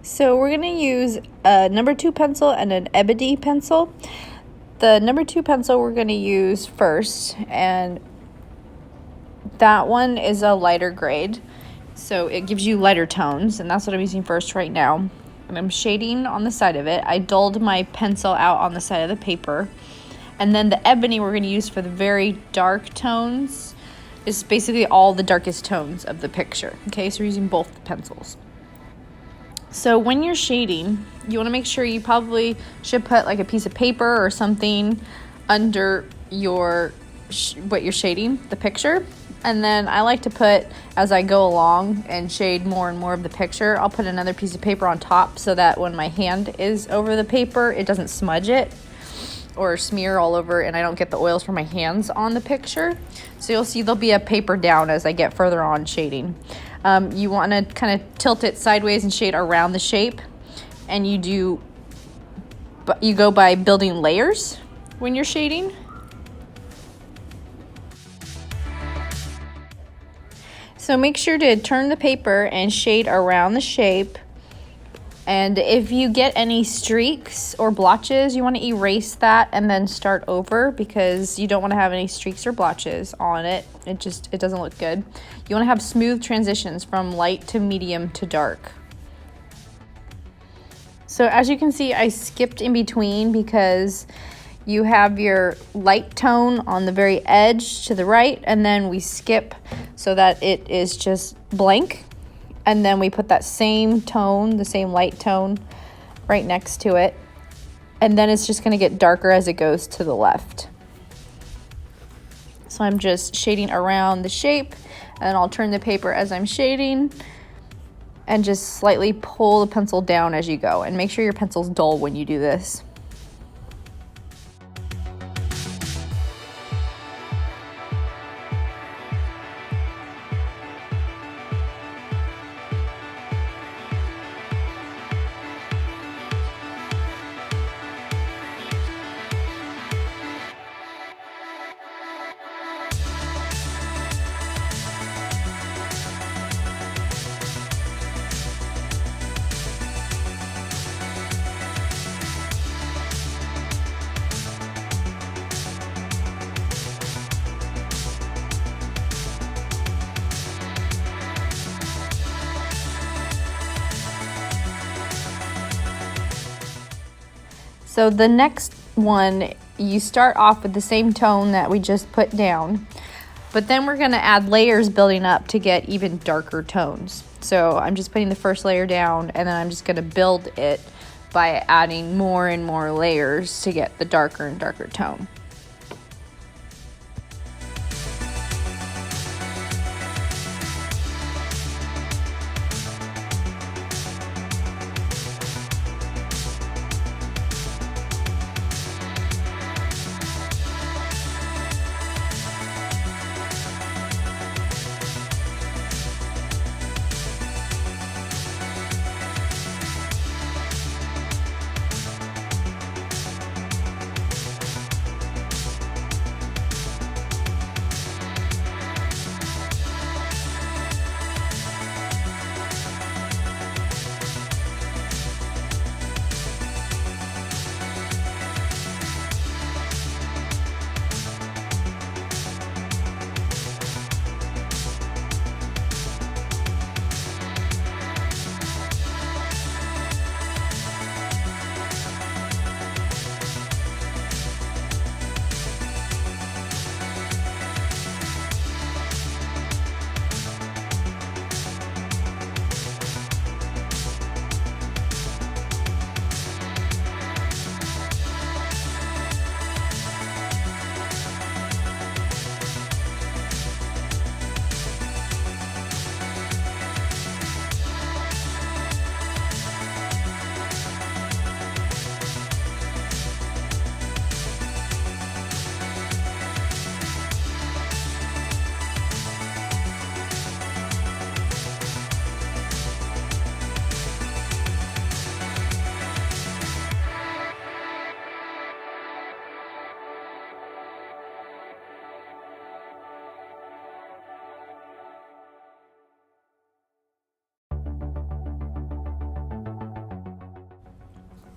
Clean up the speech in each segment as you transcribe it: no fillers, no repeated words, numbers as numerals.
So we're going to use a number 2 pencil and an ebony pencil. The number 2 pencil we're going to use first, and that one is a lighter grade. So it gives you lighter tones, and that's what I'm using first right now. And I'm shading on the side of it. I dulled my pencil out on the side of the paper. And then the ebony we're going to use for the very dark tones is basically all the darkest tones of the picture. Okay, so we're using both the pencils. So when you're shading, you want to make sure you probably should put like a piece of paper or something under your what you're shading, the picture. And then I like to put, as I go along and shade more and more of the picture, I'll put another piece of paper on top so that when my hand is over the paper, it doesn't smudge it or smear all over, and I don't get the oils from my hands on the picture. So you'll see there'll be a paper down as I get further on shading. You want to kind of tilt it sideways and shade around the shape, and you go by building layers when you're shading. So make sure to turn the paper and shade around the shape. And if you get any streaks or blotches, you want to erase that and then start over, because you don't want to have any streaks or blotches on it. It doesn't look good. You want to have smooth transitions from light to medium to dark. So as you can see, I skipped in between because you have your light tone on the very edge to the right, and then we skip so that it is just blank. And then we put that same tone, the same light tone, right next to it. And then it's just going to get darker as it goes to the left. So I'm just shading around the shape, and I'll turn the paper as I'm shading and just slightly pull the pencil down as you go. And make sure your pencil's dull when you do this. So the next one, you start off with the same tone that we just put down, but then we're going to add layers building up to get even darker tones. So I'm just putting the first layer down, and then I'm just going to build it by adding more and more layers to get the darker and darker tone.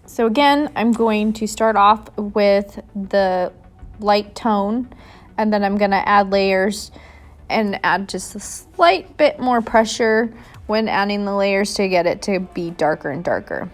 So again, I'm going to start off with the light tone, and then I'm going to add layers and add just a slight bit more pressure when adding the layers to get it to be darker and darker.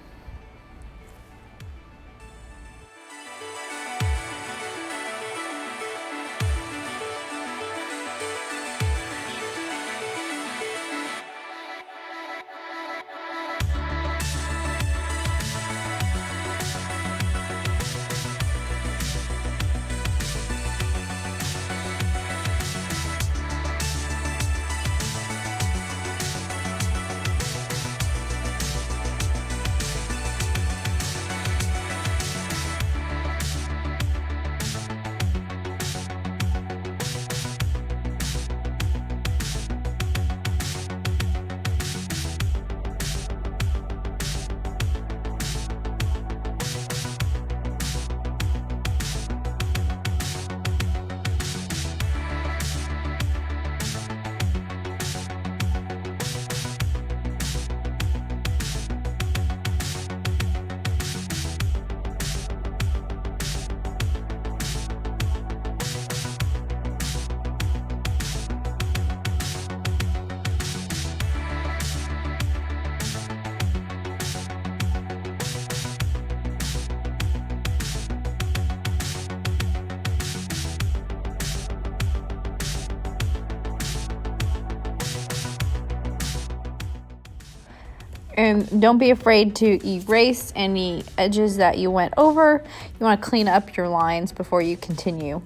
And don't be afraid to erase any edges that you went over. You want to clean up your lines before you continue.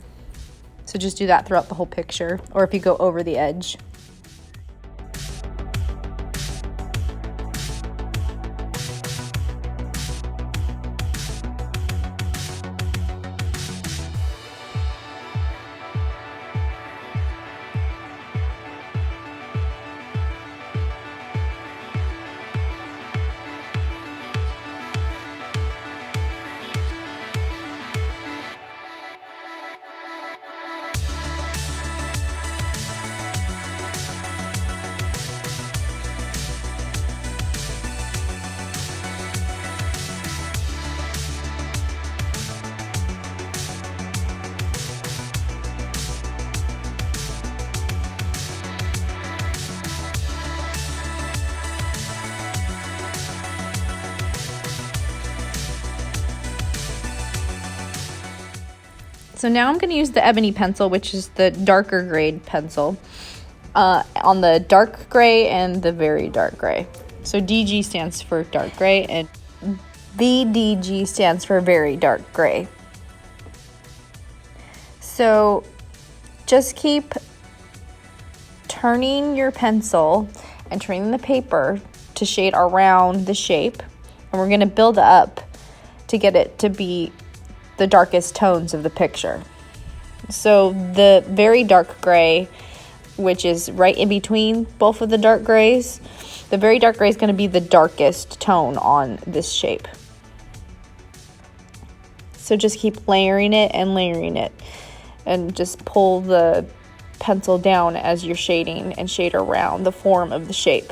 So just do that throughout the whole picture, or if you go over the edge. So now I'm going to use the ebony pencil, which is the darker grade pencil, on the dark gray and the very dark gray. So DG stands for dark gray and VDG stands for very dark gray. So just keep turning your pencil and turning the paper to shade around the shape, and we're going to build up to get it to be the darkest tones of the picture. So the very dark gray, which is right in between both of the dark grays, the very dark gray is going to be the darkest tone on this shape. So just keep layering it and just pull the pencil down as you're shading and shade around the form of the shape.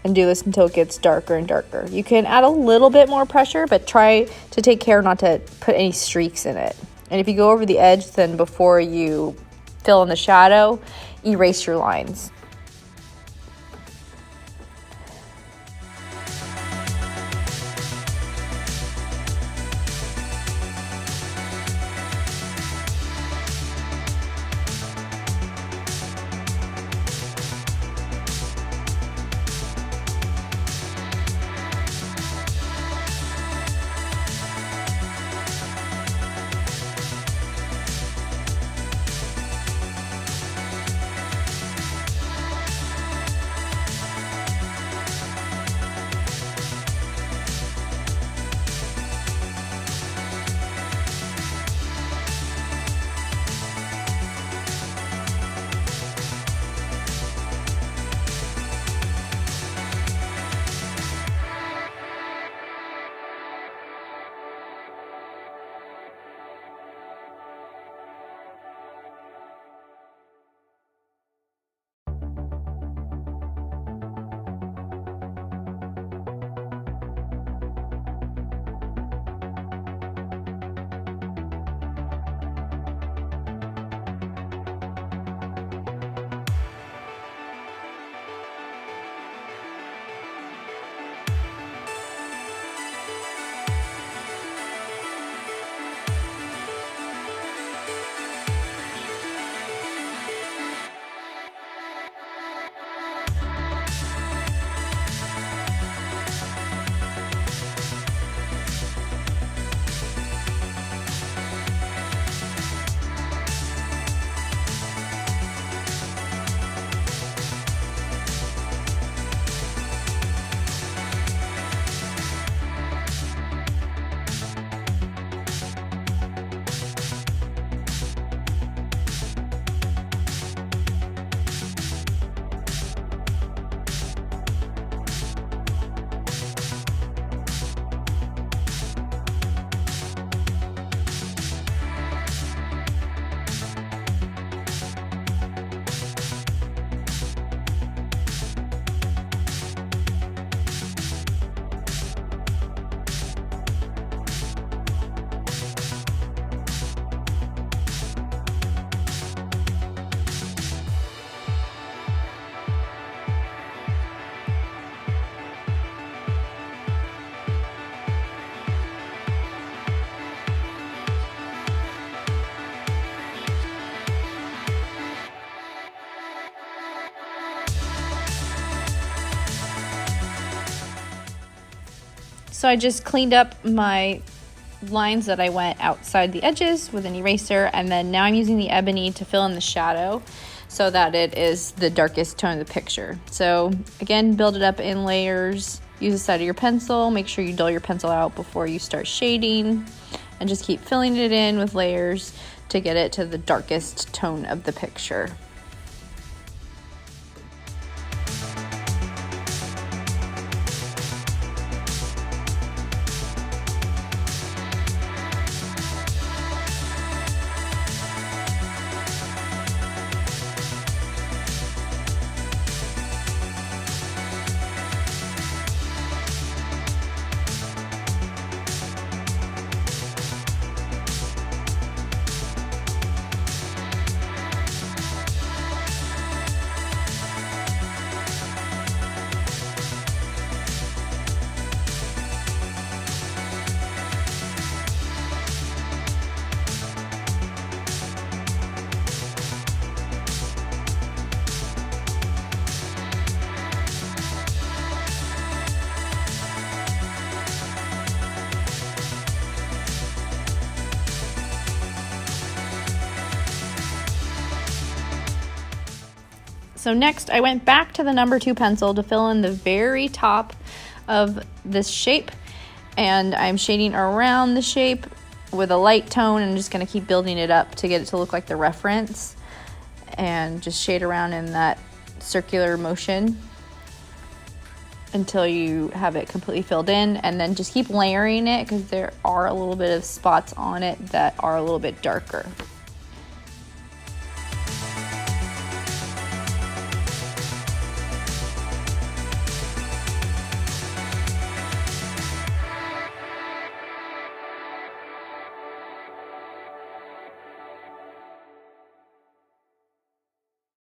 And do this until it gets darker and darker. You can add a little bit more pressure, but try to take care not to put any streaks in it. And if you go over the edge, then before you fill in the shadow, erase your lines. So I just cleaned up my lines that I went outside the edges with an eraser, and then now I'm using the ebony to fill in the shadow so that it is the darkest tone of the picture. So again, build it up in layers, use the side of your pencil, make sure you dull your pencil out before you start shading, and just keep filling it in with layers to get it to the darkest tone of the picture. So next I went back to the number 2 pencil to fill in the very top of this shape, and I'm shading around the shape with a light tone and just going to keep building it up to get it to look like the reference, and just shade around in that circular motion until you have it completely filled in, and then just keep layering it because there are a little bit of spots on it that are a little bit darker.